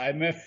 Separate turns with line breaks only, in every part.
IMF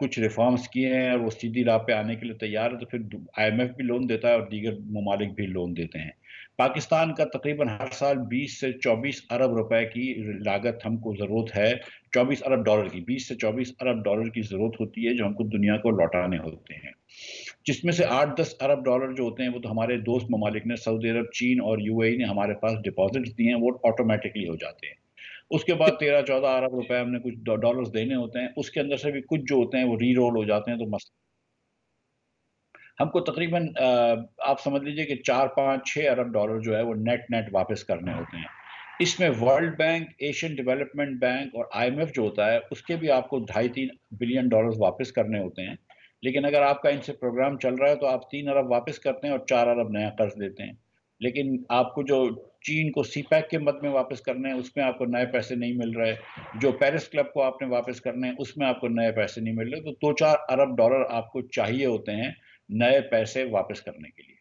کچھ reforms کیے ہیں اور وہ سیدھی راہ پہ آنے کے لیے تیار ہے، تو پھر IMF بھی لون دیتا ہے اور دیگر ممالک بھی لون دیتے ہیں۔ پاکستان کا تقریباً ہر سال 20 سے 24 ارب روپے کی لاگت ہم کو ضرورت ہے، 24 ارب ڈالر کی، 20 سے 24 ارب ڈالر کی ضرورت ہوتی ہے جو ہم کو دنیا کو لوٹانے ہوتے ہیں، جس میں سے 8-10 ارب ڈالر جو ہوتے ہیں وہ تو ہمارے دوست ممالک نے، سعودی عرب، چین اور UAE نے ہمارے پاس ڈپازٹس دیے ہیں، وہ آٹومیٹکلی ہو جاتے ہیں۔ اس کے بعد 13-14 ارب روپے ہم نے کچھ ڈالرز دینے ہوتے ہیں، اس کے اندر سے بھی کچھ جو ہوتے ہیں وہ ری رول ہو جاتے ہیں، تو ہم کو تقریباً آپ سمجھ لیجئے کہ 4-5-6 ارب ڈالر جو ہے وہ نیٹ واپس کرنے ہوتے ہیں۔ اس میں world bank, Asian development bank اور IMF جو ہوتا ہے اس کے بھی آپ کو 2.5-3 بلین ڈالرز واپس کرنے ہوتے ہیں، لیکن اگر آپ کا ان سے پروگرام چل رہا ہے تو آپ 3 ارب واپس کرتے ہیں اور 4 ارب نیا قرض دیتے ہیں، لیکن آپ کو جو چین کو CPEC کے مد میں واپس کرنے ہیں اس میں آپ کو نئے پیسے نہیں مل رہے، جو پیرس کلب کو آپ نے واپس کرنے ہیں اس میں آپ کو نئے پیسے نہیں مل رہے، تو 2-4 ارب ڈالر آپ کو چاہیے ہوتے ہیں نئے پیسے واپس کرنے کے لیے۔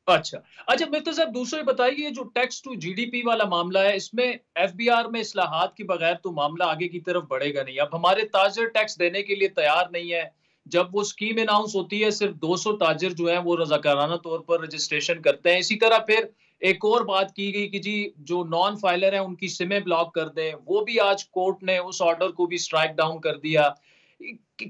اچھا مرتضی صاحب، دوسرے بتائیے جو ٹیکس ٹو GDP والا معاملہ ہے، اس میں FBR میں اصلاحات کے بغیر تو معاملہ آگے کی طرف بڑھے گا نہیں۔ اب ہمارے تاجر ٹیکس دینے کے لیے تیار نہیں ہے، جب وہ اسکیم اناؤنس ہوتی ہے صرف 200 تاجر جو ہیں وہ رضاکارانہ طور پر رجسٹریشن کرتے ہیں۔ اسی طرح پھر ایک اور بات کی گئی کہ جی جو نان فائلر ہیں ان کی سمیں بلاک کر دیں، وہ بھی آج کورٹ نے اس آرڈر کو بھی سٹرائک ڈاؤن کر دیا۔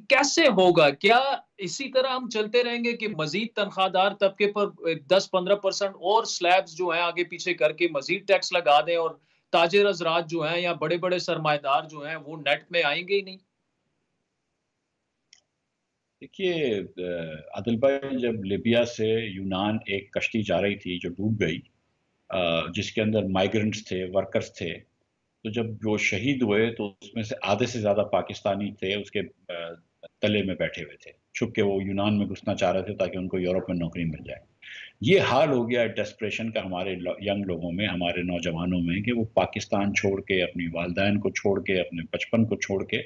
کیسے ہوگا؟ کیا اسی طرح ہم چلتے رہیں گے کہ مزید تنخواہ دار طبقے پر 10-15% اور سلیبز جو ہیں آگے پیچھے کر کے مزید ٹیکس لگا دیں اور تاجر حضرات جو ہیں یا بڑے بڑے سرمایہ دار جو ہیں وہ نیٹ میں آئیں گے ہی نہیں؟
دیکھیے عادل بھائی، جب لیبیا سے یونان ایک کشتی جا رہی تھی جو ڈوب گئی، جس کے اندر مائیگرنٹس تھے، ورکرز تھے، تو جب وہ شہید ہوئے تو اس میں سے آدھے سے زیادہ پاکستانی تھے، اس کے تلے میں بیٹھے ہوئے تھے، چھپ کے وہ یونان میں گھسنا چاہ رہے تھے تاکہ ان کو یورپ میں نوکری مل جائے۔ یہ حال ہو گیا ڈیسپریشن کا ہمارے ینگ لوگوں میں، ہمارے نوجوانوں میں، کہ وہ پاکستان چھوڑ کے، اپنی والدین کو چھوڑ کے، اپنے بچپن کو چھوڑ کے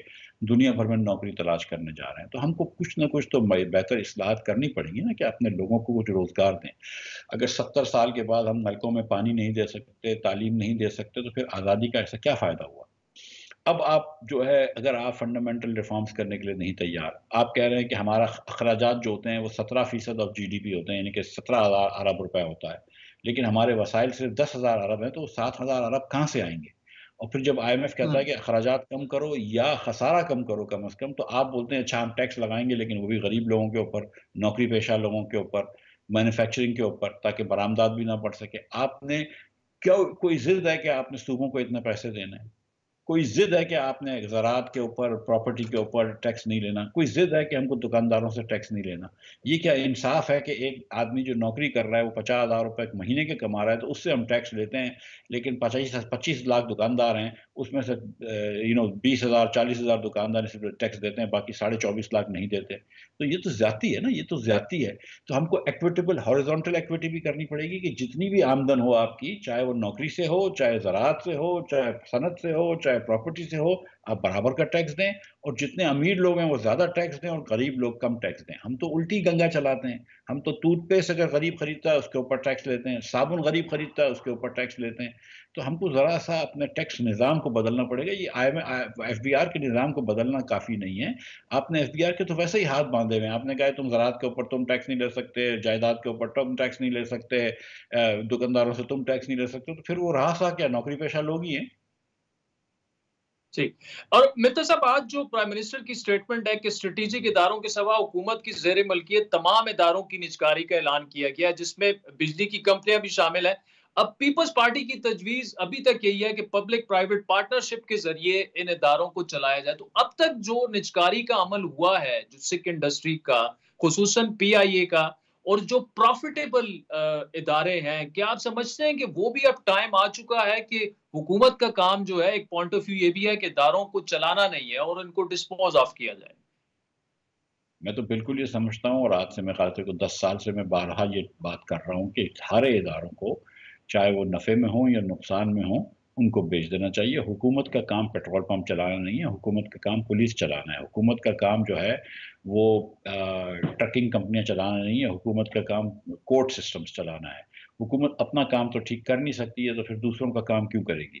دنیا بھر میں نوکری تلاش کرنے جا رہے ہیں۔ تو ہم کو کچھ نہ کچھ تو بہتر اصلاحات کرنی پڑیں گی نا، کہ اپنے لوگوں کو کچھ روزگار دیں۔ اگر 70 سال کے بعد ہم نلکوں میں پانی نہیں دے سکتے، تعلیم نہیں دے سکتے، تو پھر آزادی کا ایسا کیا فائدہ ہوا؟ اب آپ جو ہے، اگر آپ فنڈامنٹل ریفارمز کرنے کے لیے نہیں تیار، آپ کہہ رہے ہیں کہ ہمارا اخراجات جو ہوتے ہیں وہ 17% آف GDP ہوتے ہیں، یعنی کہ 17,000 ارب روپے ہوتا ہے، لیکن ہمارے وسائل صرف 10,000 ارب ہیں، تو 7,000 ارب کہاں سے آئیں گے؟ اور پھر جب IMF کہتا ہے کہ اخراجات کم کرو یا خسارہ کم کرو کم از کم، تو آپ بولتے ہیں اچھا ہم ٹیکس لگائیں گے، لیکن وہ بھی غریب لوگوں کے اوپر، نوکری پیشہ لوگوں کے اوپر، مینوفیکچرنگ کے اوپر، تاکہ برآمدات بھی نہ بڑھ سکے۔ آپ نے کیا کوئی ضد ہے کہ آپ نے صوبوں کو اتنے پیسے دینے ہیں؟ کوئی ضد ہے کہ آپ نے زراعت کے اوپر، پراپرٹی کے اوپر ٹیکس نہیں لینا؟ کوئی ضد ہے کہ ہم کو دکانداروں سے ٹیکس نہیں لینا؟ یہ کیا انصاف ہے کہ ایک آدمی جو نوکری کر رہا ہے وہ 50,000 روپے مہینے کے کما رہا ہے تو اس سے ہم ٹیکس لیتے ہیں، لیکن 25 لاکھ دکاندار ہیں، اس میں سے 20,000 40,000 دکاندار ٹیکس دیتے ہیں، باقی 24.5 لاکھ نہیں دیتے؟ تو یہ تو زیادتی ہے نا، یہ تو زیادتی ہے۔ تو ہم کو ایکویٹیبل ہاریزونٹل ایکویٹی بھی کرنی پڑے گی، کہ جتنی بھی آمدن ہو آپ کی، چاہے وہ نوکری سے ہو، چاہے زراعت سے ہو، چاہے صنعت سے ہو، چاہے پراپرٹی سے ہو، آپ برابر کا ٹیکس دیں، اور جتنے امیر لوگ ہیں وہ زیادہ ٹیکس دیں اور غریب لوگ کم ٹیکس دیں۔ ہم تو الٹی گنگا چلاتے ہیں، ہم تو ٹوتھ پیسٹ اگر غریب خریدتا ہے اس کے اوپر ٹیکس لیتے ہیں، صابن غریب خریدتا ہے اس کے اوپر ٹیکس لیتے ہیں۔ تو ہم کو ذرا سا اپنے ٹیکس نظام کو بدلنا پڑے گا۔ یہ FBR کے نظام کو بدلنا کافی نہیں ہے۔ آپ نے FBR کے تو ویسے ہی ہاتھ باندھے ہوئے ہیں، آپ نے کہا تم زراعت کے اوپر تم ٹیکس نہیں لے سکتے، جائیداد کے اوپر تم ٹیکس نہیں لے سکتے، دکانداروں سے تم ٹیکس نہیں لے سکتے، تو پھر وہ رہا سا کیا؟ نوکری پیشہ لوگ ہی ہیں۔
جی، اور مرتضی صاحب، آج جو پرائم منسٹر کی سٹیٹمنٹ ہے کہ اسٹریٹجک اداروں کے سوا حکومت کی زیر ملکیت تمام اداروں کی نجکاری کا اعلان کیا گیا، جس میں بجلی کی کمپنیاں بھی شامل ہیں۔ اب پیپلز پارٹی کی تجویز ابھی تک یہی ہے کہ پبلک پرائیویٹ پارٹنرشپ کے ذریعے ان اداروں کو چلایا جائے۔ تو اب تک جو نجکاری کا عمل ہوا ہے، جو سکھ انڈسٹری کا، خصوصاً PIA کا، اور جو پروفیٹیبل ادارے ہیں، کیا آپ سمجھتے ہیں کہ وہ بھی اب ٹائم آ چکا ہے کہ حکومت کا کام جو ہے، ایک پوائنٹ آف ویو یہ بھی ہے کہ اداروں کو چلانا نہیں ہے اور ان کو ڈسپوز آف کیا جائے؟
میں تو بالکل یہ سمجھتا ہوں، اور آج سے میں خاص کو 10 سال سے میں بارہا یہ بات کر رہا ہوں، کہ سارے اداروں کو، چاہے وہ نفع میں ہوں یا نقصان میں ہوں، ان کو بیچ دینا چاہیے۔ حکومت کا کام پیٹرول پمپ چلانا نہیں ہے، حکومت کا کام پولیس چلانا ہے، حکومت کا کام جو ہے وہ ٹرکنگ کمپنیاں چلانا نہیں ہے، حکومت کا کام کورٹ سسٹمز چلانا ہے۔ حکومت اپنا کام تو ٹھیک کر نہیں سکتی ہے، تو پھر دوسروں کا کام کیوں کرے گی؟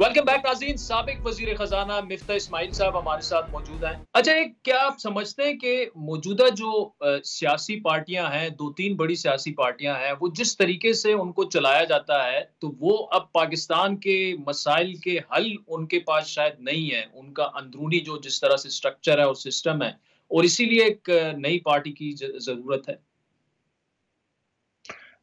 ویلکم بیک ناظرین. سابق وزیر خزانہ مفتاح اسماعیل صاحب ہمارے ساتھ موجود ہیں. اچھا، کیا آپ سمجھتے ہیں کہ موجودہ جو سیاسی پارٹیاں ہیں، 2-3 بڑی سیاسی پارٹیاں ہیں، وہ جس طریقے سے ان کو چلایا جاتا ہے تو وہ اب پاکستان کے مسائل کے حل ان کے پاس شاید نہیں ہے، ان کا اندرونی جو جس طرح سے سٹرکچر ہے اور سسٹم ہے، اور اسی لیے ایک نئی پارٹی کی ضرورت ہے؟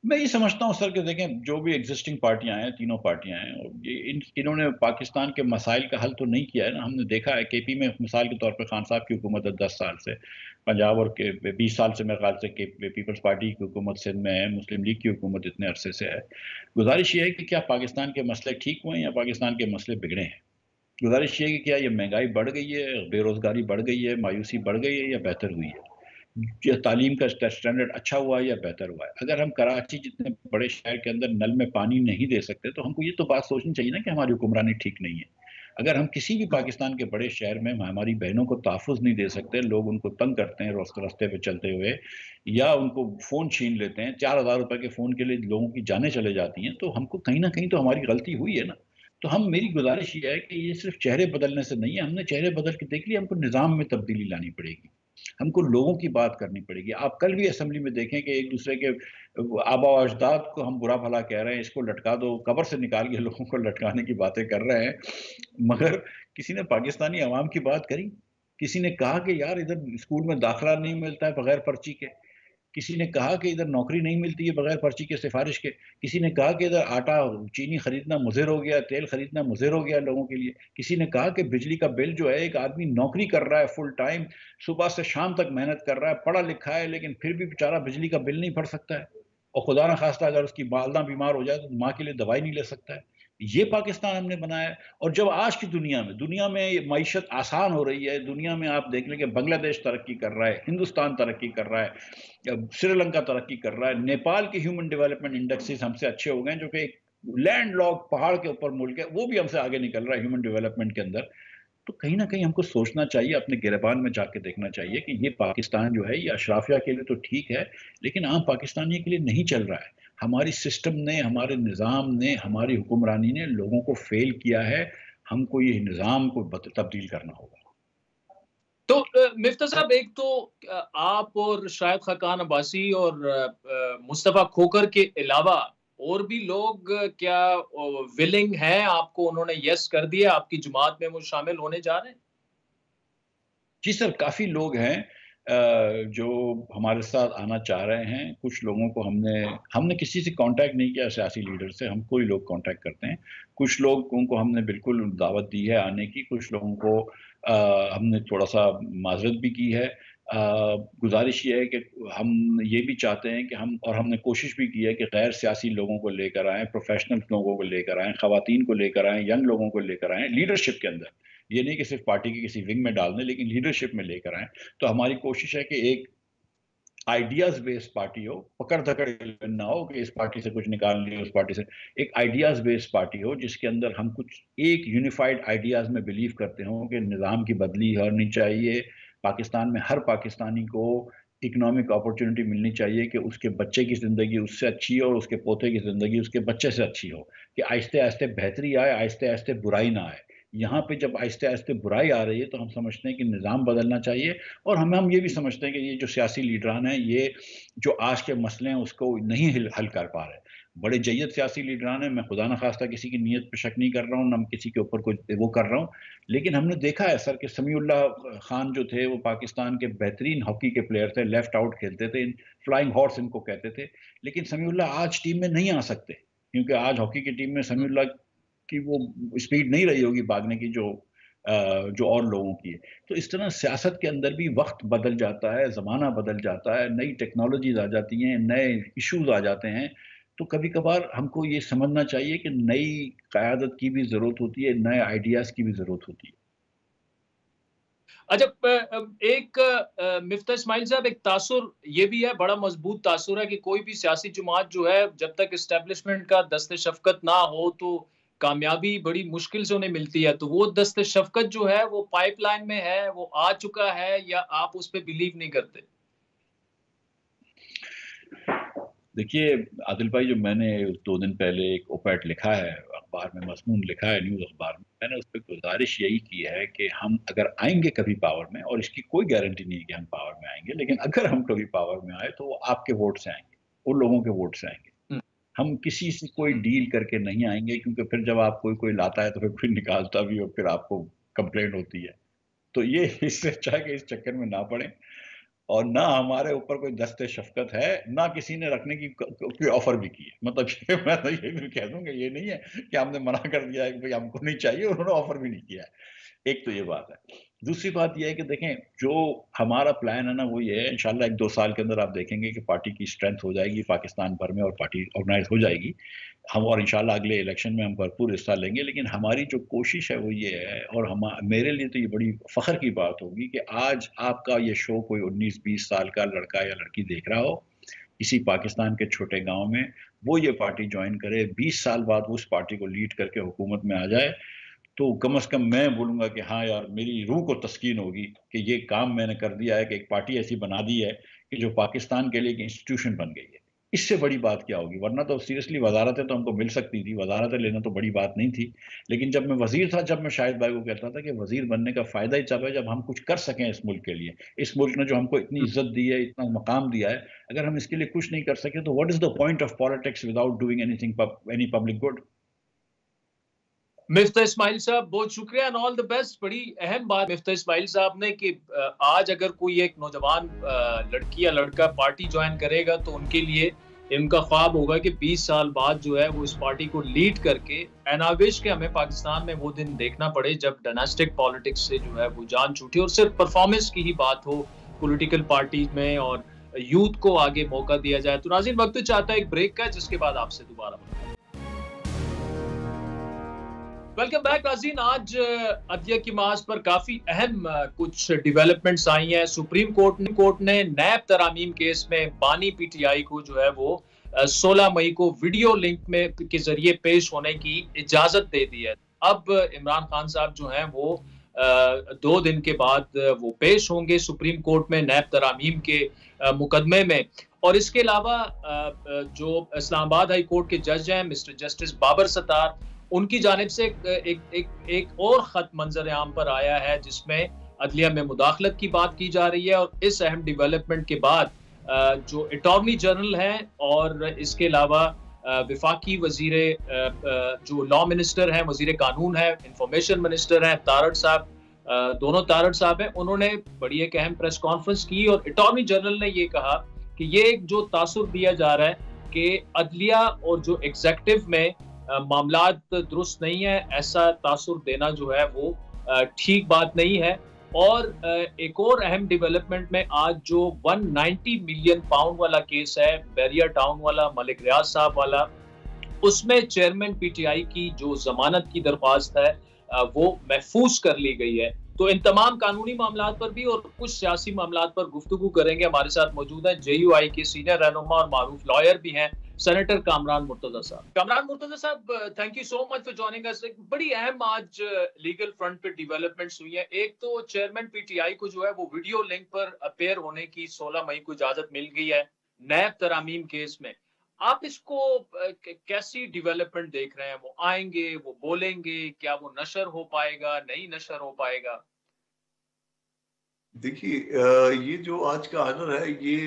میں یہ سمجھتا ہوں سر کہ دیکھیں جو بھی ایگزسٹنگ پارٹیاں ہیں، تینوں پارٹیاں ہیں، انہوں نے پاکستان کے مسائل کا حل تو نہیں کیا ہے نا. ہم نے دیکھا ہے کے پی میں مثال کے طور پہ خان صاحب کی حکومت ہے 10 سال سے، پنجاب اور 20 سال سے میرے خیال سے پیپلز پارٹی کی حکومت سندھ میں ہے، مسلم لیگ کی حکومت اتنے عرصے سے ہے. گزارش یہ ہے کہ کیا پاکستان کے مسئلے ٹھیک ہوئے ہیں یا پاکستان کے مسئلے بگڑے ہیں؟ گزارش یہ ہے کہ کیا یہ مہنگائی بڑھ گئی ہے، بے روزگاری بڑھ گئی ہے، مایوسی بڑھ گئی ہے یا بہتر ہوئی ہے؟ تعلیم کا اسٹینڈرڈ اچھا ہوا ہے یا بہتر ہوا ہے؟ اگر ہم کراچی جتنے بڑے شہر کے اندر نل میں پانی نہیں دے سکتے تو ہم کو یہ تو بات سوچنی چاہیے نا کہ ہماری حکمرانی ٹھیک نہیں ہے. اگر ہم کسی بھی پاکستان کے بڑے شہر میں ہماری بہنوں کو تحفظ نہیں دے سکتے، لوگ ان کو تنگ کرتے ہیں راستے پہ چلتے ہوئے، یا ان کو فون چھین لیتے ہیں، 4,000 روپے کے فون کے لیے لوگوں کی جانیں چلے جاتی ہیں، تو ہم کو کہیں نہ کہیں تو ہماری غلطی ہوئی ہے نا. تو میری گزارش یہ ہے کہ یہ صرف چہرے بدلنے سے نہیں ہے. ہم نے چہرے بدل کے دیکھ لیا، ہم کو نظام میں تبدیلی لانی پڑے گی، ہم کو لوگوں کی بات کرنی پڑے گی. آپ کل بھی اسمبلی میں دیکھیں کہ ایک دوسرے کے آبا و اجداد کو ہم برا بھلا کہہ رہے ہیں، اس کو لٹکا دو، قبر سے نکال کے لوگوں کو لٹکانے کی باتیں کر رہے ہیں، مگر کسی نے پاکستانی عوام کی بات کری؟ کسی نے کہا کہ یار ادھر اسکول میں داخلہ نہیں ملتا ہے بغیر پرچی کے؟ کسی نے کہا کہ ادھر نوکری نہیں ملتی ہے بغیر پرچی کے سفارش کے؟ کسی نے کہا کہ ادھر آٹا چینی خریدنا مضر ہو گیا، تیل خریدنا مضر ہو گیا لوگوں کے لیے؟ کسی نے کہا کہ بجلی کا بل جو ہے، ایک آدمی نوکری کر رہا ہے فل ٹائم، صبح سے شام تک محنت کر رہا ہے، پڑھا لکھا ہے، لیکن پھر بھی بیچارہ بجلی کا بل نہیں بھر سکتا ہے، اور خدا نہ خواستہ اگر اس کی والدہ بیمار ہو جائے تو ماں کے لیے دوائی نہیں لے سکتا ہے. یہ پاکستان ہم نے بنایا ہے. اور جب آج کی دنیا میں معیشت آسان ہو رہی ہے، دنیا میں آپ دیکھ لیں کہ بنگلہ دیش ترقی کر رہا ہے، ہندوستان ترقی کر رہا ہے، سری لنکا ترقی کر رہا ہے، نیپال کی ہیومن ڈیولپمنٹ انڈیکسز ہم سے اچھے ہو گئے ہیں، جو کہ ایک لینڈ لاک پہاڑ کے اوپر ملک ہے، وہ بھی ہم سے آگے نکل رہا ہے ہیومن ڈیولپمنٹ کے اندر. تو کہیں نہ کہیں ہم کو سوچنا چاہیے، اپنے گریبان میں جا کے دیکھنا چاہیے کہ یہ پاکستان جو ہے یہ اشرافیہ کے لیے تو ٹھیک ہے، لیکن عام پاکستانی کے لیے نہیں چل رہا ہے. ہماری سسٹم نے، ہمارے نظام نے، ہماری حکمرانی نے لوگوں کو فیل کیا ہے. ہم کو یہ نظام کو تبدیل کرنا ہوگا.
تو مفتاح صاحب، ایک تو آپ اور شاہد خاقان عباسی اور مصطفیٰ کھوکھر کے علاوہ اور بھی لوگ کیا ولنگ ہیں؟ آپ کو انہوں نے یس کر دیا، آپ کی جماعت میں وہ شامل ہونے جا رہے ہیں؟
جی سر، کافی لوگ ہیں جو ہمارے ساتھ آنا چاہ رہے ہیں. کچھ لوگوں کو ہم نے کسی سے کانٹیکٹ نہیں کیا، سیاسی لیڈر سے. ہم کوئی لوگ کانٹیکٹ کرتے ہیں. کچھ لوگوں کو ہم نے بالکل دعوت دی ہے آنے کی، کچھ لوگوں کو ہم نے تھوڑا سا معذرت بھی کی ہے. گزارش یہ ہے کہ ہم یہ بھی چاہتے ہیں کہ ہم نے کوشش بھی کی ہے کہ غیر سیاسی لوگوں کو لے کر آئیں، پروفیشنل لوگوں کو لے کر آئیں، خواتین کو لے کر آئیں، ینگ لوگوں کو لے کر آئیں لیڈرشپ کے اندر. یہ نہیں کہ صرف پارٹی کی کسی ونگ میں ڈال دیں، لیکن لیڈرشپ میں لے کر آئیں. تو ہماری کوشش ہے کہ ایک آئیڈیاز بیس پارٹی ہو، پکڑ دھکڑ نہ ہو کہ اس پارٹی سے کچھ نکال لیا، اس پارٹی سے. ایک آئیڈیاز بیس پارٹی ہو جس کے اندر ہم کچھ ایک یونیفائڈ آئیڈیاز میں بلیو کرتے ہوں کہ نظام کی بدلی ہونی چاہیے. پاکستان میں ہر پاکستانی کو اکنامک اپورچونٹی ملنی چاہیے کہ اس کے بچے کی زندگی اس سے اچھی ہو اور اس کے پوتے کی زندگی اس کے بچے سے اچھی ہو، کہ آہستہ آہستہ بہتری آئے، آہستہ آہستہ برائی نہ آئے. یہاں پہ جب آہستہ آہستہ برائی آ رہی ہے تو ہم سمجھتے ہیں کہ نظام بدلنا چاہیے. اور ہم یہ بھی سمجھتے ہیں کہ یہ جو سیاسی لیڈران ہیں، یہ جو آج کے مسئلے ہیں اس کو نہیں حل کر پا رہے. بڑے جید سیاسی لیڈران ہیں، میں خدا نہ خواستہ کسی کی نیت پہ شک نہیں کر رہا ہوں، نہ کسی کے اوپر کوئی وہ کر رہا ہوں، لیکن ہم نے دیکھا ہے سر کہ سمیع اللہ خان جو تھے وہ پاکستان کے بہترین ہاکی کے پلیئر تھے، لیفٹ آؤٹ کھیلتے تھے، فلائنگ ہارس ان کو کہتے تھے. لیکن سمیع اللہ آج ٹیم میں نہیں آ سکتے، کیونکہ آج ہاکی کی ٹیم میں سمیع اللہ کی وہ اسپیڈ نہیں رہی ہوگی بھاگنے کی جو اور لوگوں کی ہے. تو اس طرح سیاست کے اندر بھی وقت بدل جاتا ہے، زمانہ بدل جاتا ہے، نئی ٹیکنالوجیز آ جاتی ہیں، نئے ایشوز آ جاتے ہیں. تو کبھی کبھار ہم کو یہ سمجھنا چاہیے کہ نئی قیادت کی بھی ضرورت ہوتی ہے، نئے آئیڈیاز کی بھی ضرورت ہوتی ہے.
اچھا، ایک مفتاح اسماعیل صاحب، ایک تاثر یہ بھی ہے، بڑا مضبوط تاثر ہے کہ کوئی بھی سیاسی جماعت جو ہے جب تک اسٹیبلشمنٹ کا دست شفقت نہ ہو تو کامیابی بڑی مشکل سے انہیں ملتی ہے. تو وہ دست شفقت جو ہے وہ پائپ لائن میں ہے، وہ آ چکا ہے، یا آپ اس پہ بلیو نہیں کرتے؟
دیکھیے عادل بھائی، جو میں نے 2 دن پہلے ایک اوپیٹ لکھا ہے اخبار میں مضمون لکھا ہے، نیوز اخبار میں نے اس پہ گزارش یہی کی ہے کہ ہم اگر آئیں گے کبھی پاور میں، اور اس کی کوئی گارنٹی نہیں ہے کہ ہم پاور میں آئیں گے، لیکن اگر ہم کبھی پاور میں آئے تو وہ آپ کے ووٹ سے آئیں گے، ان لوگوں کے ووٹ سے آئیں گے. ہم کسی سے کوئی ڈیل کر کے نہیں آئیں گے، کیونکہ پھر جب آپ کوئی لاتا ہے تو پھر کوئی نکالتا بھی اور پھر آپ کو کمپلینٹ ہوتی ہے. تو یہ اس سے اچھا کہ اس چکر میں نہ پڑیں، اور نہ ہمارے اوپر کوئی دست شفقت ہے، نہ کسی نے رکھنے کی کوئی آفر بھی کی ہے. مطلب میں تو یہ بھی کہہ دوں کہ یہ نہیں ہے کہ ہم نے منع کر دیا ہے کہ بھئی ہم کو نہیں چاہیے، انہوں نے آفر بھی نہیں کیا ہے. ایک تو یہ بات ہے. دوسری بات یہ ہے کہ دیکھیں جو ہمارا پلان ہے نا وہ یہ ہے، انشاءاللہ 1-2 سال کے اندر آپ دیکھیں گے کہ پارٹی کی اسٹرینتھ ہو جائے گی پاکستان بھر میں، اور پارٹی آرگنائز ہو جائے گی ہم، اور انشاءاللہ اگلے الیکشن میں ہم بھرپور حصہ لیں گے. لیکن ہماری جو کوشش ہے وہ یہ ہے، اور میرے لیے تو یہ بڑی فخر کی بات ہوگی کہ آج آپ کا یہ شو کوئی 19-20 سال کا لڑکا یا لڑکی دیکھ رہا ہو کسی پاکستان کے چھوٹے گاؤں میں، وہ یہ پارٹی جوائن کرے، 20 سال بعد وہ اس پارٹی کو لیڈ کر کے حکومت میں آ جائے، تو کم از کم میں بولوں گا کہ ہاں یار میری روح کو تسکین ہوگی کہ یہ کام میں نے کر دیا ہے، کہ ایک پارٹی ایسی بنا دی ہے کہ جو پاکستان کے لیے ایک انسٹیٹیوشن بن گئی ہے. اس سے بڑی بات کیا ہوگی؟ ورنہ تو سیریسلی وزارتیں تو ہم کو مل سکتی تھی، وزارتیں لینا تو بڑی بات نہیں تھی. لیکن جب میں وزیر تھا، جب میں شاہد بھائی کو کہتا تھا کہ وزیر بننے کا فائدہ ہی تب ہے جب ہم کچھ کر سکیں اس ملک کے لیے. اس ملک نے جو ہم کو اتنی عزت دی ہے، اتنا مقام دیا ہے، اگر ہم اس کے لیے کچھ نہیں کر سکے تو what is the point of politics without doing any thing any public good.
Miftah Ismail صاحب بہت شکریہ and all the best. بڑی اہم بات مفتہ اسماعیل صاحب نے کہ آج اگر کوئی ایک نوجوان لڑکی یا لڑکا پارٹی جوائن کرے گا تو ان کے لیے ان کا خواب ہوگا کہ 20 سال بعد جو ہے وہ اس پارٹی کو لیڈ کر کے ایناوش کے ہمیں پاکستان میں وہ دن دیکھنا پڑے جب ڈائناسٹک پالیٹکس سے جو ہے وہ جان چھوٹی اور صرف پرفارمنس کی ہی بات ہو پولیٹیکل پارٹی میں اور یوتھ کو آگے موقع دیا جائے. تو ناظرین وقت چاہتا ہے ایک بریک کا، جس کے بعد آپ سے دوبارہ ویلکم بیک. ناظرین آج عدلیہ کی محاذ پر کافی اہم کچھ ڈیولپمنٹس آئی ہیں. سپریم کورٹ نے نیب ترامیم کیس میں بانی پی ٹی آئی کو جو ہے وہ 16 مئی کو ویڈیو لنک میں کے ذریعے پیش ہونے کی اجازت دے دی ہے. اب عمران خان صاحب جو ہیں وہ 2 دن کے بعد وہ پیش ہوں گے سپریم کورٹ میں نیب ترامیم کے مقدمے میں. اور اس کے علاوہ جو اسلام آباد ہائی کورٹ کے جج ہیں مسٹر جسٹس بابر ستار، ان کی جانب سے ایک اور خط منظر عام پر آیا ہے جس میں عدلیہ میں مداخلت کی بات کی جا رہی ہے. اور اس اہم ڈیولپمنٹ کے بعد جو اٹارنی جنرل ہیں اور اس کے علاوہ وفاقی وزیر جو لا منسٹر ہیں، وزیر قانون ہے، انفارمیشن منسٹر ہیں تارڑ صاحب، دونوں تارڑ صاحب ہیں، انہوں نے بڑی ایک اہم پریس کانفرنس کی اور اٹارنی جنرل نے یہ کہا کہ یہ ایک جو تاثر دیا جا رہا ہے کہ عدلیہ اور جو ایگزیکٹو میں معاملات درست نہیں ہے، ایسا تاثر دینا جو ہے وہ ٹھیک بات نہیں ہے. اور ایک اور اہم ڈیولپمنٹ میں آج جو 190 ملین پاؤنڈ والا کیس ہے بیریا ٹاؤن والا، ملک ریاض صاحب والا، اس میں چیئرمین پی ٹی آئی کی جو ضمانت کی درخواست ہے وہ محفوظ کر لی گئی ہے. تو ان تمام قانونی معاملات پر بھی اور کچھ سیاسی معاملات پر گفتگو کریں گے. ہمارے ساتھ موجود ہیں جے یو آئی کے سینئر رہنما اور معروف لائر بھی ہیں سینیٹر کامران مرتضی صاحب. کامران مرتضی صاحب، thank you so much for joining us. بڑی اہم آج لیگل فرنٹ پہ ڈیولپمنٹس ہوئی ہیں. ایک تو چیئرمین پی ٹی آئی کو جو ہے وہ ویڈیو لنک پر اپیئر ہونے کی 16 مئی کو اجازت مل گئی ہے نیب ترامیم کیس میں. آپ اس کو کیسی ڈیولپمنٹ دیکھ رہے ہیں؟ وہ آئیں گے، وہ بولیں گے، کیا وہ نشر ہو پائے گا، نہیں نشر ہو پائے گا؟
دیکھیے یہ جو آج کا آرڈر ہے یہ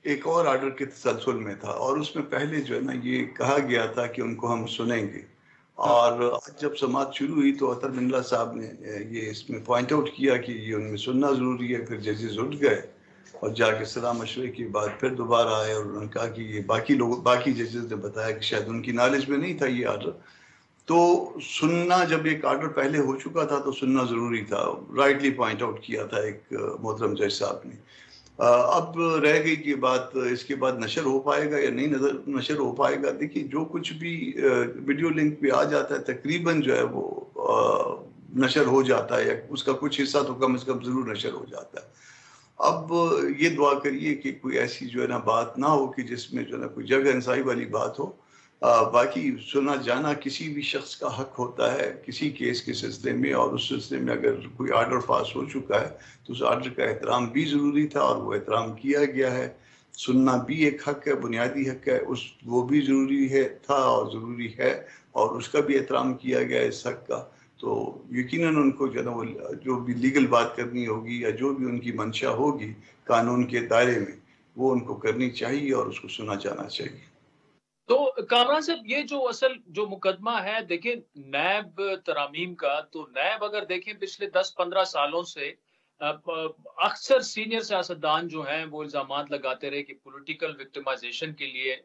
ایک اور آرڈر کے تسلسل میں تھا، اور اس میں پہلے جو ہے نا یہ کہا گیا تھا کہ ان کو ہم سنیں گے. اور آج جب سماعت شروع ہوئی تو اطہر منلہ صاحب نے یہ اس میں پوائنٹ آؤٹ کیا کہ یہ ان میں سننا ضروری ہے. پھر ججز اٹھ گئے اور جا کے صلاح مشورے کے بعد پھر دوبارہ آئے اور انہوں نے کہا کہ یہ باقی ججز نے بتایا کہ شاید ان کی نالج میں نہیں تھا یہ آرڈر. تو سننا جب ایک آرڈر پہلے ہو چکا تھا تو سننا ضروری تھا. رائٹلی پوائنٹ آؤٹ کیا تھا ایک محترم جج صاحب نے. اب رہ گئی کہ بات اس کے بعد نشر ہو پائے گا یا نہیں نشر ہو پائے گا. دیکھیے جو کچھ بھی ویڈیو لنک پہ آ جاتا ہے تقریباً جو ہے وہ نشر ہو جاتا ہے، یا اس کا کچھ حصہ تو کم از کم ضرور نشر ہو جاتا ہے. اب یہ دعا کریے کہ کوئی ایسی جو ہے نا بات نہ ہو کہ جس میں جو ہے نا کوئی جگہ انصائی والی بات ہو. باقی سنا جانا کسی بھی شخص کا حق ہوتا ہے کسی کیس کے سلسلے میں، اور اس سلسلے میں اگر کوئی آرڈر پاس ہو چکا ہے تو اس آرڈر کا احترام بھی ضروری تھا اور وہ احترام کیا گیا ہے. سننا بھی ایک حق ہے، بنیادی حق ہے، وہ بھی ضروری ہے تھا اور ضروری ہے، اور اس کا بھی احترام کیا گیا اس حق کا. تو یقیناً ان کو جو ہے نا وہ جو بھی لیگل بات کرنی ہوگی یا جو بھی ان کی منشا ہوگی قانون کے دائرے میں، وہ ان کو کرنی چاہیے اور اس کو سنا جانا چاہیے.
تو کامران صاحب یہ جو مقدمہ ہے دیکھیں نیب ترامیم کا، تو نیب اگر دیکھیں پچھلے 10-15 سالوں سے اکثر سینئر سیاستدان جو ہیں وہ الزامات لگاتے رہے کہ پولیٹیکل وکٹمائزیشن کے لیے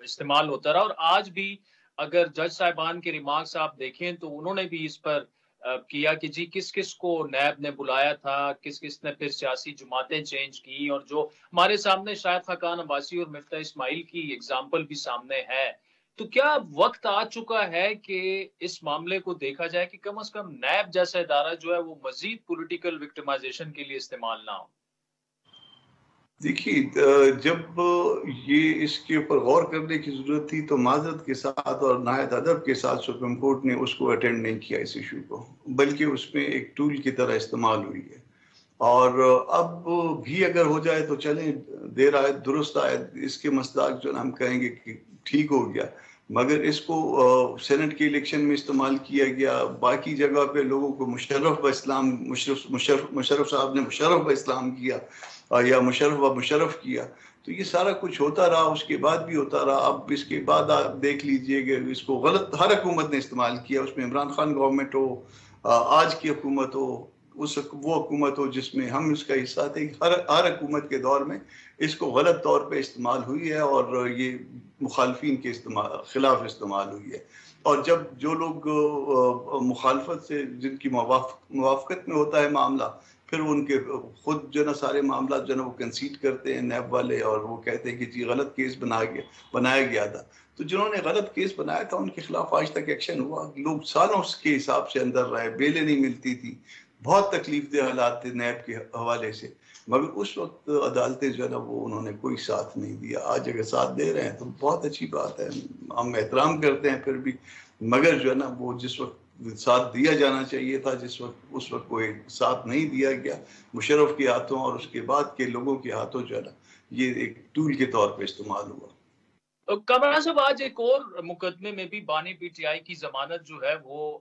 استعمال ہوتا رہا، اور آج بھی اگر جج صاحبان کے ریمارکس آپ دیکھیں تو انہوں نے بھی اس پر کیا کہ جی کس کس کو نیب نے بلایا تھا، کس کس نے پھر سیاسی جماعتیں چینج کی، اور جو ہمارے سامنے شاہد خاقان عباسی اور مفتاح اسماعیل کی اگزامپل بھی سامنے ہے. تو کیا وقت آ چکا ہے کہ اس معاملے کو دیکھا جائے کہ کم از کم نیب جیسا ادارہ جو ہے وہ مزید پولیٹیکل وکٹمائزیشن کے لیے استعمال نہ ہو؟
دیکھیے جب یہ اس کے اوپر غور کرنے کی ضرورت تھی تو معذرت کے ساتھ اور نہایت ادب کے ساتھ سپریم کورٹ نے اس کو اٹینڈ نہیں کیا اس ایشو کو، بلکہ اس میں ایک ٹول کی طرح استعمال ہوئی ہے. اور اب بھی اگر ہو جائے تو چلیں، دیر آئے درست آئے، اس کے مصداق جو ہم کہیں گے کہ ٹھیک ہو گیا، مگر اس کو سینٹ کے الیکشن میں استعمال کیا گیا، باقی جگہ پہ لوگوں کو مشرف باسلام مشرف صاحب نے مشرف باسلام کیا یا مشرف کیا. تو یہ سارا کچھ ہوتا رہا، اس کے بعد بھی ہوتا رہا. اب اس کے بعد آپ دیکھ لیجئے کہ اس کو غلط ہر حکومت نے استعمال کیا، اس میں عمران خان گورنمنٹ ہو، آج کی حکومت ہو، وہ حکومت ہو جس میں ہم اس کا حصہ تھے، ہر حکومت کے دور میں اس کو غلط طور پہ استعمال ہوئی ہے اور یہ مخالفین کے خلاف استعمال ہوئی ہے. اور جب جو لوگ مخالفت سے جن کی موافقت میں ہوتا ہے معاملہ، پھر ان کے خود جو نا سارے معاملات جو نا وہ کنسیڈ کرتے ہیں نیب والے، اور وہ کہتے ہیں کہ جی غلط کیس بنایا گیا تھا. تو جنہوں نے غلط کیس بنایا تھا ان کے خلاف آج تک ایکشن ہوا، لوگ سالوں کے حساب سے اندر رہے، بیلیں نہیں ملتی تھی، بہت تکلیف دہ حالات تھے نیب کے حوالے سے، مگر اس وقت عدالتیں جو ہے نا وہ انہوں نے کوئی ساتھ نہیں دیا. آج اگر ساتھ دے رہے ہیں تو بہت اچھی بات ہے، ہم احترام کرتے ہیں پھر بھی، مگر جو ہے نا وہ جس وقت ساتھ دیا جانا چاہیے تھا اس وقت کوئی ساتھ نہیں دیا گیا. مشرف کے ہاتھوں اور اس کے بعد کے لوگوں کے ہاتھوں جو ہے نا یہ ایک ٹول کے طور پہ استعمال ہوا.
کامران صاحب آج ایک اور مقدمے میں بھی بانی پی ٹی آئی کی ضمانت جو ہے وہ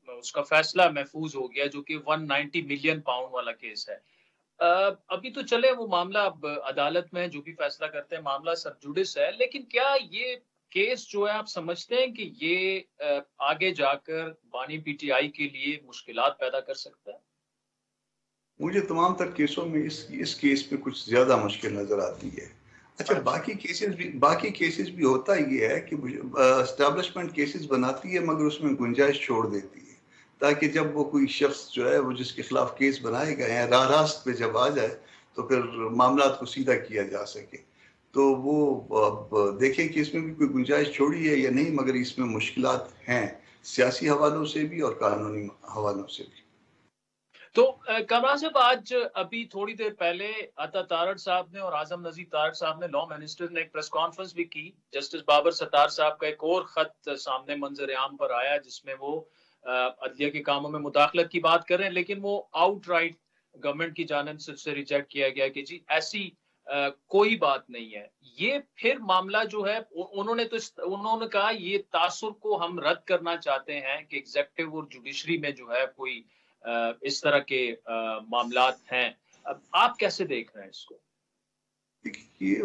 اس کا فیصلہ محفوظ ہو گیا، جو کہ 190 ملین پاؤنڈ والا کیس ہے. ابھی تو چلے وہ معاملہ اب عدالت میں جو بھی فیصلہ کرتے ہیں معاملہ سب جوڈس ہے، لیکن کیا یہ کیس جو ہے آپ سمجھتے ہیں کہ یہ آگے جا کر بانی پی ٹی آئی کے لیے مشکلات پیدا کر سکتا ہے؟
مجھے تمام تر کیسوں میں اس کیس پہ کچھ زیادہ مشکل نظر آتی ہے. اچھا باقی کیسز بھی ہوتا یہ ہے کہ اسٹیبلشمنٹ کیسز بناتی ہے مگر اس میں گنجائش چھوڑ دیتی ہے تاکہ جب وہ کوئی شخص جو ہے وہ جس کے خلاف کیس بنائے گئے ہیں راہ راست پہ جب آ جائے تو پھر معاملات کو سیدھا کیا جا سکے. تو وہ دیکھیں کہ اس میں بھی کوئی گنجائش چھوڑی ہے یا نہیں، مگر اس میں مشکلات ہیں سیاسی حوالوں سے بھی اور قانونی حوالوں سے بھی.
تو کامران صاحب آج ابھی تھوڑی دیر پہلے عطا تارڑ صاحب نے اور اعظم نذیر تارڑ صاحب نے لا منسٹر نے ایک پریس کانفرنس بھی کی. جسٹس بابر ستار صاحب کا ایک اور خط سامنے منظر عام پر آیا جس میں وہ عدلیہ کے کاموں میں مداخلت کی بات کر رہے ہیں، لیکن وہ آؤٹ رائٹ گورنمنٹ کی جانب سے ریجیکٹ کیا گیا کہ جی ایسی کوئی بات نہیں ہے. یہ پھر معاملہ جو ہے انہوں نے کہا یہ تاثر کو ہم رد کرنا چاہتے ہیں کہ ایگزیکٹو اور جوڈیشری میں جو ہے کوئی اس طرح کے معاملات ہیں. اب آپ کیسے دیکھ رہے ہیں اس کو؟
یہ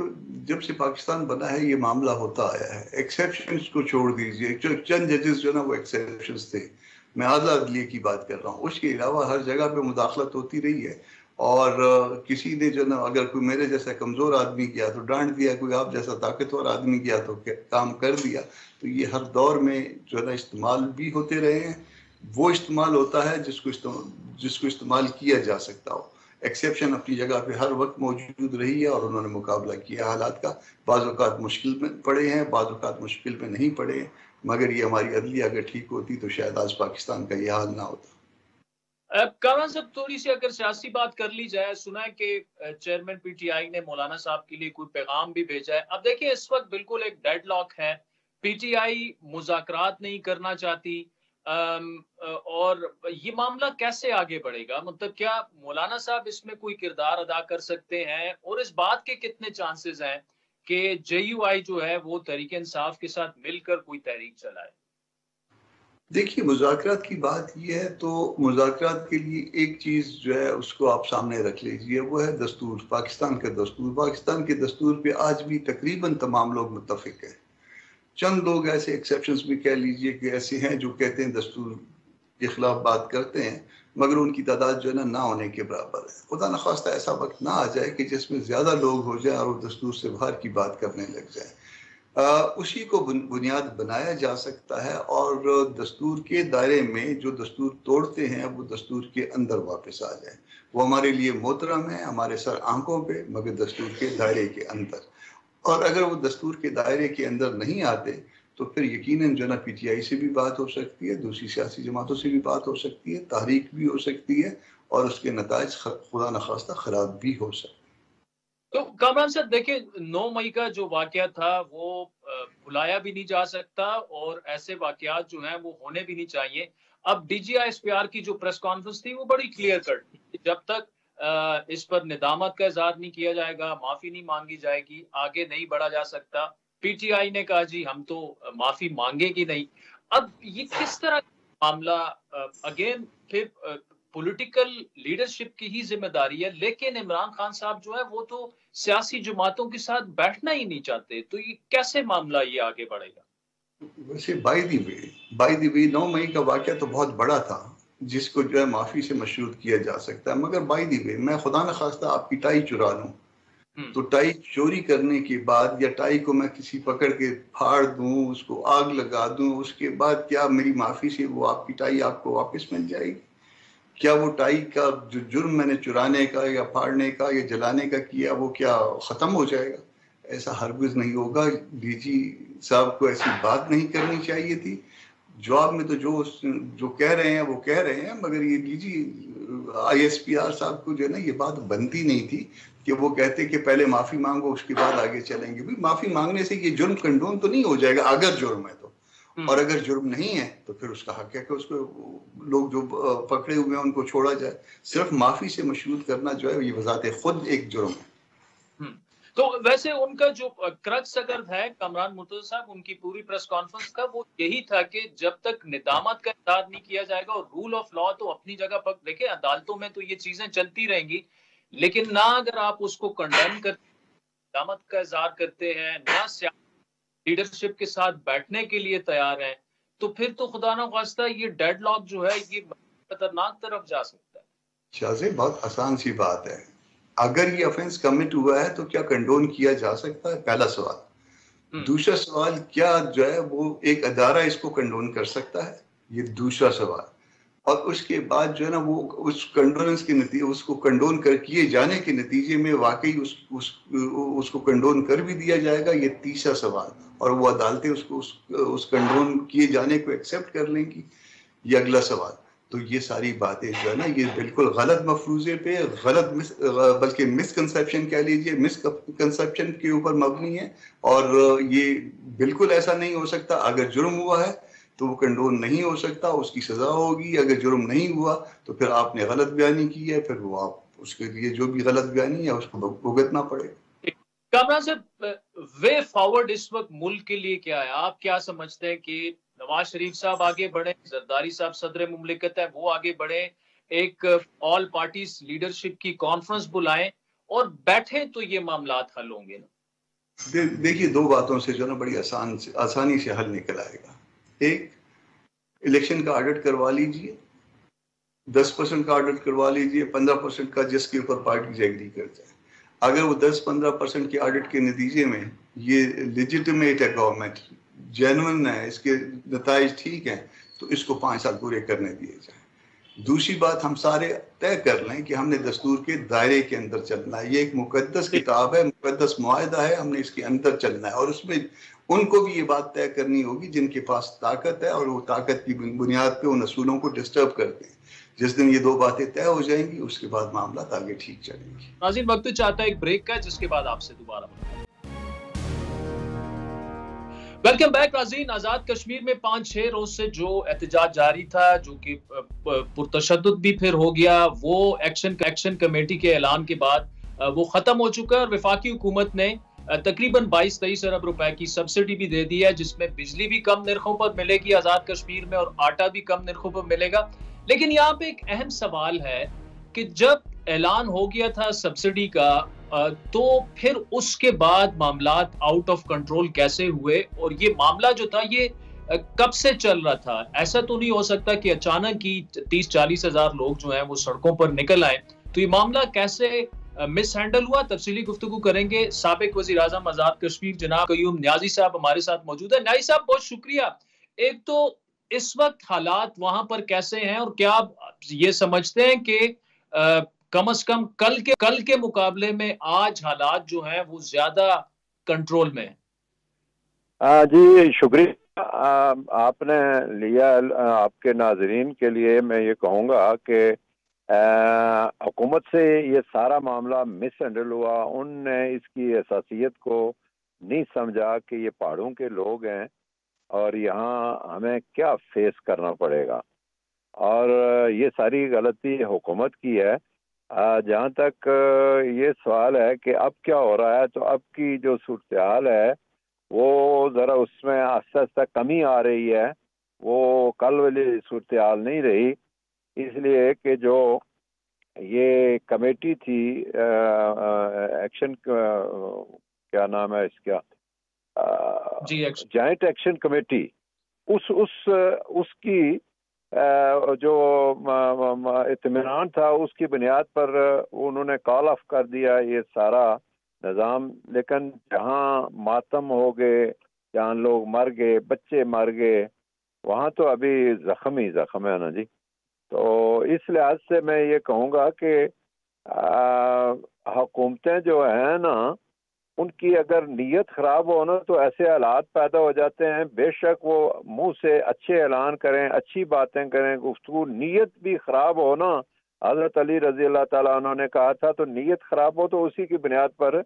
جب سے پاکستان بنا ہے یہ معاملہ ہوتا آیا ہے. ایکسیپشنز کو چھوڑ دیجئے، چند ججز جو نا وہ ایکسیپشنز تھے، میں اعلیٰ عدلیہ کی بات کر رہا ہوں، اس کے علاوہ ہر جگہ پہ مداخلت ہوتی رہی ہے. اور کسی نے جو نا اگر کوئی میرے جیسا کمزور آدمی کیا تو ڈانٹ دیا، کوئی آپ جیسا طاقتور آدمی کیا تو کام کر دیا. تو یہ ہر دور میں جو ہے نا استعمال بھی ہوتے رہے ہیں. وہ استعمال ہوتا ہے جس کو استعمال کیا جا سکتا ہو. ایکسیپشن اپنی جگہ پہ ہر وقت موجود رہی ہے اور انہوں نے مقابلہ کیا حالات کا. بعض اوقات مشکل میں پڑے ہیں، بعض اوقات مشکل میں نہیں پڑے ہیں، مگر یہ ہماری عدلیہ اگر ٹھیک ہوتی تو شاید آج پاکستان کا یہ حال نہ ہوتا.
کامران صاحب تھوڑی سی اگر سیاسی بات کر لی جائے، سنا ہے کہ چیئرمین پی ٹی آئی نے مولانا صاحب کے لیے کوئی پیغام بھی بھیجا ہے. اب دیکھیں اس وقت بالکل ایک ڈیڈ لاک ہے، پی ٹی آئی مذاکرات نہیں کرنا چاہتی. اور یہ معاملہ کیسے آگے بڑھے گا؟ مطلب کیا مولانا صاحب اس میں کوئی کردار ادا کر سکتے ہیں، اور اس بات کے کتنے چانسز ہیں کہ جے یو آئی جو ہے وہ تحریک انصاف کے ساتھ مل کر کوئی تحریک چلائے؟
دیکھیے، مذاکرات کی بات یہ ہے تو مذاکرات کے لیے ایک چیز جو ہے اس کو آپ سامنے رکھ لیجئے، وہ ہے دستور، پاکستان کا دستور۔ پاکستان کے دستور پہ آج بھی تقریباً تمام لوگ متفق ہیں۔ چند لوگ ایسے ایکسیپشنز بھی کہہ لیجئے کہ ایسے ہیں جو کہتے ہیں دستور کے خلاف بات کرتے ہیں، مگر ان کی تعداد جو ہے نہ ہونے کے برابر ہے۔ خدا نخواستہ ایسا وقت نہ آ جائے کہ جس میں زیادہ لوگ ہو جائیں اور وہ دستور سے باہر کی بات کرنے لگ جائیں۔ اسی کو بنیاد بنایا جا سکتا ہے، اور دستور کے دائرے میں جو دستور توڑتے ہیں وہ دستور کے اندر واپس آ جائیں۔ وہ ہمارے لیے محترم ہے، ہمارے سر آنکھوں پہ، مگر دستور کے دائرے کے اندر۔ اور اگر وہ دستور کے دائرے کے اندر نہیں آتے تو پھر یقیناً جو ہے نا پی ٹی آئی سے بھی بات ہو سکتی ہے، دوسری سیاسی جماعتوں سے بھی بات ہو سکتی ہے، تحریک بھی ہو سکتی ہے، اور اس کے نتائج خدا نخواستہ خراب بھی ہو سکتے ہیں۔
تو کامران صاحب دیکھیں، 9 مئی کا جو واقعہ تھا وہ بھلایا بھی نہیں جا سکتا، اور ایسے واقعات جو ہیں وہ ہونے بھی نہیں چاہیے۔ اب D G I S P R کی جو پریس کانفرنس تھی وہ بڑی کلیئر کٹ تھی، جب تک اس پر ندامت کا اظہار نہیں کیا جائے گا، معافی نہیں مانگی جائے گی، آگے نہیں بڑھا جا سکتا۔ پی ٹی آئی نے کہا جی ہم تو معافی مانگے گی نہیں۔ اب یہ کس طرح معاملہ اگین پھر پولیٹیکل لیڈرشپ کی ہی ذمہ داری ہے، لیکن عمران خان صاحب جو ہے وہ تو سیاسی جماعتوں کے ساتھ بیٹھنا ہی نہیں چاہتے، تو یہ کیسے معاملہ یہ آگے بڑھے گا؟
ویسے بائی دی وے 9 مئی کا واقعہ تو بہت بڑا تھا جس کو جو ہے معافی سے مشروط کیا جا سکتا ہے، مگر بائی دی وے میں خدا نخواستہ آپ کی ٹائی چرا لوں تو ٹائی چوری کرنے کے بعد، یا ٹائی کو میں کسی پکڑ کے پھاڑ دوں، اس کو آگ لگا دوں، اس کے بعد کیا میری معافی سے وہ آپ کی ٹائی آپ کو واپس مل جائے گی؟ کیا وہ ٹائی کا جو جرم میں نے چرانے کا یا پھاڑنے کا یا جلانے کا کیا وہ کیا ختم ہو جائے گا؟ ایسا ہرگز نہیں ہوگا۔ ڈی جی صاحب کو ایسی بات نہیں کرنی چاہیے تھی۔ جواب میں تو جو کہہ رہے ہیں وہ کہہ رہے ہیں، مگر یہ D G I S P R صاحب کو جو ہے نا یہ بات بنتی نہیں تھی کہ وہ کہتے کہ پہلے معافی مانگو اس کے بعد آگے چلیں گے۔ معافی مانگنے سے یہ جرم کنڈون تو نہیں ہو جائے گا اگر جرم ہے تو، اور اگر جرم نہیں ہے تو پھر اس کا حق ہے کہ اس کو لوگ جو پکڑے ہوئے ہیں ان کو چھوڑا جائے۔ صرف معافی سے مشروط کرنا جو ہے یہ بذات خود ایک جرم ہے۔
تو ویسے ان کا جو کرکس اگر ہے کامران مرتضی صاحب، ان کی پوری پریس کانفرنس کا وہ یہی تھا کہ جب تک ندامت کا اظہار نہیں کیا جائے گا، اور رول آف لا تو اپنی جگہ پر دیکھیں، عدالتوں میں تو یہ چیزیں چلتی رہیں گی، لیکن نہ اگر آپ اس کو کنڈیم کرتے ندامت کا اظہار کرتے ہیں، نہ سیاسی لیڈرشپ کے ساتھ بیٹھنے کے لیے تیار ہیں، تو پھر تو خدا نہ خواستہ یہ ڈیڈ لاک جو ہے یہ خطرناک طرف جا سکتا ہے۔
شاہزے بہت آسان سی بات ہے، اگر یہ افینس کمٹ ہوا ہے تو کیا کنڈون کیا جا سکتا ہے؟ پہلا سوال۔ دوسرا سوال، کیا جو ہے وہ ایک ادارہ اس کو کنڈون کر سکتا ہے؟ یہ دوسرا سوال۔ اور اس کے بعد جو ہے نا وہ اس کنڈوننس کے نتیجے، اس کو کنڈون کر کیے جانے کے نتیجے میں واقعی اس کو کنڈون کر بھی دیا جائے گا، یہ تیسرا سوال۔ اور وہ عدالتیں اس کو اس کنڈون کیے جانے کو ایکسیپٹ کر لیں گی، یہ اگلا سوال۔ تو یہ ساری باتیں جو ہے نا یہ بالکل غلط مفروضے پہ، بلکہ مس کنسیپشن کہہ لیجیے، مس کنسیپشن کے اوپر مبنی ہے، اور یہ بالکل ایسا نہیں ہو سکتا۔ اگر جرم ہوا ہے تو وہ کنڈون نہیں ہو سکتا، اس کی سزا ہوگی۔ اگر جرم نہیں ہوا تو پھر آپ نے غلط بیانی کی ہے، پھر وہ آپ اس کے لیے جو بھی غلط بیانی ہے اس کو بھگتنا پڑے گا۔
کامران صاحب، وے فارورڈ اس وقت ملک کے لیے کیا ہے؟ آپ کیا سمجھتے ہیں کہ نواز شریف صاحب آگے بڑھیں، زرداری صاحب صدر مملکت ہے وہ آگے بڑھیں، ایک آل پارٹیز لیڈرشپ کی کانفرنس بلائیں اور بیٹھیں تو یہ معاملات حل ہوں گے نا؟
دیکھیے، دو باتوں سے جو نا بڑی آسانی سے حل نکل آئے گا۔ ایک، الیکشن کا آڈٹ کروا لیجئے، 10% کا آڈٹ کروا لیجئے، 15% کا جس کے اوپر پارٹیز ایگری کر جائیں۔ اگر وہ 10-15% کے آڈٹ کے نتیجے میں یہ لیجیٹمیٹ ہے، گورنمنٹ جینون ہے، اس کے نتائج ٹھیک ہیں، تو اس کو 5 سال پورے کرنے دیے جائیں۔ دوسری بات، ہم سارے طے کر لیں کہ ہم نے دستور کے دائرے کے اندر چلنا ہے۔ یہ ایک مقدس کتاب ہے، مقدس معاہدہ ہے، ہم نے اس کے اندر چلنا ہے، اور اس میں ان کو بھی یہ بات طے کرنی ہوگی جن کے پاس طاقت ہے اور وہ طاقت کی بنیاد پہ ان اصولوں کو ڈسٹرب کرتے ہیں۔ جس دن یہ دو باتیں طے ہو جائیں گی اس کے بعد معاملات آگے ٹھیک چلیں گے۔
ناظرین، وقت چاہتا ہے ایک بریک کا، جس کے بعد آپ سے دوبارہ ویلکم بیک ناظرین. آزاد کشمیر میں 5-6 روز سے جو احتجاج جاری تھا، جو کہ پرتشدد بھی پھر ہو گیا، وہ ایکشن کمیٹی کے اعلان کے بعد وہ ختم ہو چکا ہے، اور وفاقی حکومت نے تقریباً 22-23 ارب روپے کی سبسڈی بھی دے دی ہے، جس میں بجلی بھی کم نرخوں پر ملے گی آزاد کشمیر میں، اور آٹا بھی کم نرخوں پر ملے گا. لیکن یہاں پہ ایک اہم سوال ہے کہ جب اعلان ہو گیا تھا سبسڈی کا، تو پھر اس کے بعد معاملات آؤٹ آف کنٹرول کیسے ہوئے؟ اور یہ معاملہ جو تھا یہ کب سے چل رہا تھا؟ ایسا تو نہیں ہو سکتا کہ اچانک ہی 30-40 ہزار لوگ جو ہیں وہ سڑکوں پر نکل آئے. تو یہ معاملہ کیسے مس ہینڈل ہوا؟ تفصیلی گفتگو کریں گے. سابق وزیر اعظم آزاد کشمیر جناب قیوم نیازی صاحب ہمارے ساتھ موجود ہے. نیازی صاحب بہت شکریہ. ایک تو اس وقت حالات وہاں پر کیسے ہیں، اور کیا آپ یہ سمجھتے ہیں کہ کم از کم کل کے مقابلے میں آج حالات جو ہیں وہ زیادہ کنٹرول میں ہیں؟
جی شکریہ آپ نے لیا. آپ کے ناظرین کے لیے میں یہ کہوں گا کہ حکومت سے یہ سارا معاملہ مس ہینڈل ہوا. ان نے اس کی حساسیت کو نہیں سمجھا کہ یہ پہاڑوں کے لوگ ہیں اور یہاں ہمیں کیا فیس کرنا پڑے گا، اور یہ ساری غلطی حکومت کی ہے. جہاں تک یہ سوال ہے کہ اب کیا ہو رہا ہے، تو اب کی جو صورتحال ہے وہ ذرا اس میں آہستہ آہستہ کمی آ رہی ہے. وہ کل والی صورتحال نہیں رہی، اس لیے کہ جو یہ کمیٹی تھی ایکشن، کیا نام ہے اس کا، جوائنٹ ایکشن کمیٹی، اس کی جو اطمینان تھا اس کی بنیاد پر انہوں نے کال آف کر دیا یہ سارا نظام. لیکن جہاں ماتم ہو گئے، جہاں لوگ مر گئے، بچے مر گئے، وہاں تو ابھی زخم ہی زخم ہے نا جی. تو اس لحاظ سے میں یہ کہوں گا کہ حکومتیں جو ہیں نا، ان کی اگر نیت خراب ہو نا تو ایسے حالات پیدا ہو جاتے ہیں. بے شک وہ منہ سے اچھے اعلان کریں، اچھی باتیں کریں، گفتگو، نیت بھی خراب ہو نا. حضرت علی رضی اللہ تعالیٰ عنہ نے کہا تھا تو نیت خراب ہو تو اسی کی بنیاد پر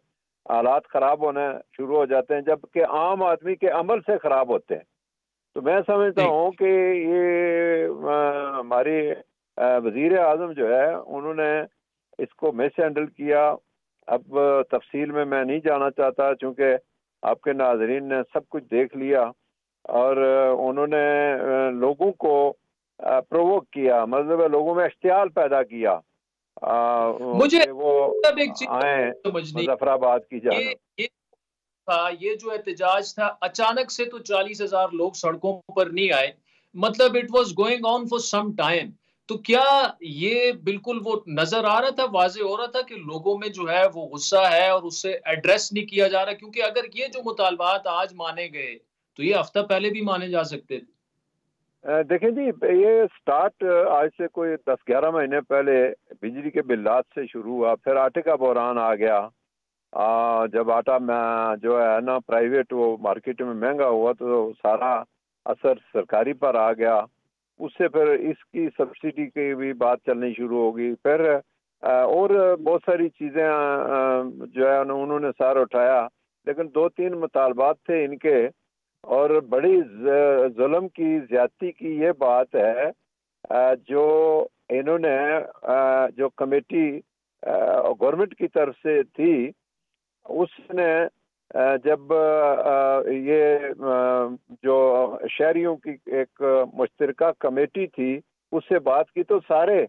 حالات خراب ہونے شروع ہو جاتے ہیں، جبکہ عام آدمی کے عمل سے خراب ہوتے ہیں. تو میں سمجھتا ہوں کہ یہ ہماری وزیر اعظم جو ہے انہوں نے اس کو مس ہینڈل کیا. اب تفصیل میں نہیں جانا چاہتا چونکہ آپ کے ناظرین نے سب کچھ دیکھ لیا، اور انہوں نے لوگوں کو پرووک کیا، مطلب لوگوں میں اشتعال پیدا کیا
مجھے
وہ آئیں مظفر آباد کی جانب.
یہ جو احتجاج تھا اچانک سے تو 40,000 لوگ سڑکوں پر نہیں آئے، مطلب it was going on for some time. تو کیا یہ بالکل وہ نظر آ رہا تھا، واضح ہو رہا تھا کہ لوگوں میں جو ہے وہ غصہ ہے اور اسے ایڈریس نہیں کیا جا رہا؟ کیونکہ اگر یہ جو مطالبات آج مانے گئے تو یہ ہفتہ پہلے بھی مانے جا سکتے تھے.
دیکھیں جی، یہ سٹارٹ آج سے کوئی 10-11 مہینے پہلے بجلی کے بلات سے شروع ہوا، پھر آٹے کا بحران آ گیا. جب آٹا جو ہے نا پرائیویٹ وہ مارکیٹ میں مہنگا ہوا تو سارا اثر سرکاری پر آ گیا. اس سے پھر اس کی سبسڈی کی بھی بات چلنی شروع ہوگی. پھر اور بہت ساری چیزیں جو ہے انہوں نے سار اٹھایا، لیکن 2-3 مطالبات تھے ان کے، اور بڑی ظلم کی زیادتی کی یہ بات ہے جو انہوں نے جو کمیٹی گورنمنٹ کی طرف سے تھی، اس نے جب یہ جو شہریوں کی ایک مشترکہ کمیٹی تھی اس سے بات کی تو سارے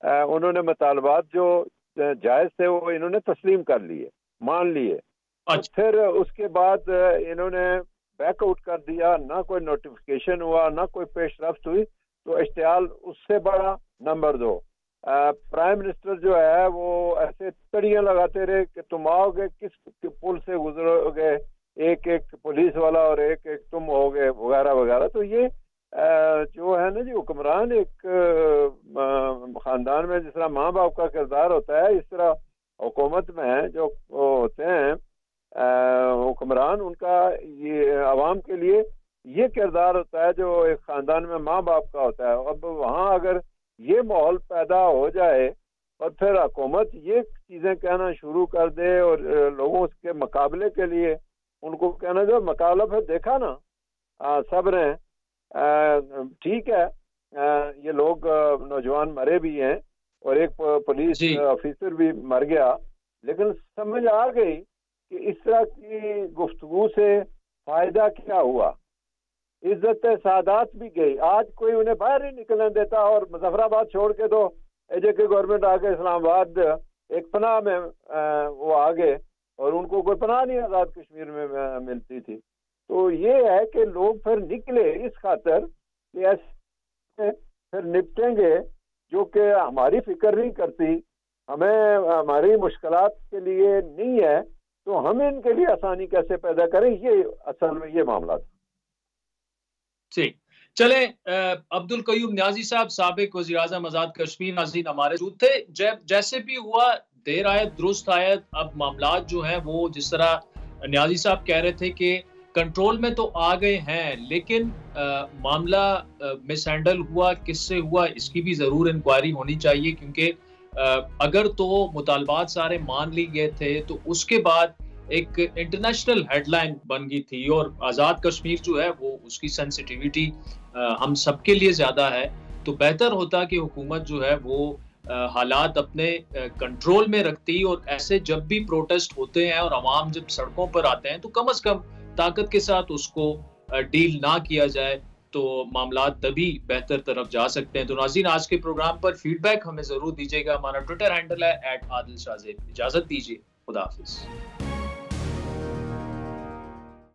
انہوں نے مطالبات جو جائز تھے وہ انہوں نے تسلیم کر لیے، مان لیے. پھر اس کے بعد انہوں نے بیک آؤٹ کر دیا، نہ کوئی نوٹیفیکیشن ہوا، نہ کوئی پیش رفت ہوئی. تو اشتعال اس سے بڑا. نمبر 2، پرائم منسٹر جو ہے وہ ایسے تڑیاں لگاتے رہے کہ تم آؤ گے، کس پل سے گزرو گے، ایک پولیس والا اور ایک تم ہو گے، وغیرہ وغیرہ. تو یہ جو ہے نا جی حکمران ایک خاندان میں جس طرح ماں باپ کا کردار ہوتا ہے، اس طرح حکومت میں جو ہوتے ہیں حکمران، ان کا یہ عوام کے لیے یہ کردار ہوتا ہے جو ایک خاندان میں ماں باپ کا ہوتا ہے. اب وہاں اگر یہ ماحول پیدا ہو جائے اور پھر حکومت یہ چیزیں کہنا شروع کر دے اور لوگوں کے مقابلے کے لیے ان کو کہنا جو مقابلہ، پھر دیکھا نا صبر ہیں. ٹھیک ہے یہ لوگ نوجوان مرے بھی ہیں اور ایک پولیس آفیسر بھی مر گیا, لیکن سمجھ آ گئی کہ اس طرح کی گفتگو سے فائدہ کیا ہوا. عزت سعادت بھی گئی. آج کوئی انہیں باہر ہی نکلنے دیتا, اور مظفر آباد چھوڑ کے تو اے جے کے گورنمنٹ آ کے اسلام آباد ایک پناہ میں وہ آگے, اور ان کو کوئی پناہ نہیں آزاد کشمیر میں ملتی تھی. تو یہ ہے کہ لوگ پھر نکلے اس خاطر کہ ایسے پھر نپٹیں گے جو کہ ہماری فکر نہیں کرتی, ہمیں ہماری مشکلات کے لیے نہیں ہے, تو ہم ان کے لیے آسانی کیسے پیدا کریں. یہ اصل میں یہ معاملہ تھا.
ٹھیک چلیں, عبد القیوم نیازی صاحب سابق وزیر اعظم آزاد کشمیر ناظرین ہمارے موجود تھے. جیسے بھی ہوا دیر آیت درست آیت. اب معاملات جو ہیں وہ جس طرح نیازی صاحب کہہ رہے تھے کہ کنٹرول میں تو آ گئے ہیں, لیکن معاملہ مس ہینڈل ہوا کس سے ہوا اس کی بھی ضرور انکوائری ہونی چاہیے, کیونکہ اگر تو مطالبات سارے مان لی گئے تھے تو اس کے بعد ایک انٹرنیشنل ہیڈ لائن بن گئی تھی, اور آزاد کشمیر جو ہے وہ اس کی سینسیٹیوٹی ہم سب کے لیے زیادہ ہے. تو بہتر ہوتا کہ حکومت جو ہے وہ حالات اپنے کنٹرول میں رکھتی, اور ایسے جب بھی پروٹیسٹ ہوتے ہیں اور عوام جب سڑکوں پر آتے ہیں تو کم از کم طاقت کے ساتھ اس کو ڈیل نہ کیا جائے, تو معاملات تبھی بہتر طرف جا سکتے ہیں. تو ناظرین آج کے پروگرام پر فیڈ بیک ہمیں ضرور دیجیے گا. ہمارا ٹویٹر ہینڈل ہے @عادل شاہ زیب. اجازت دیجیے, خدا حافظ.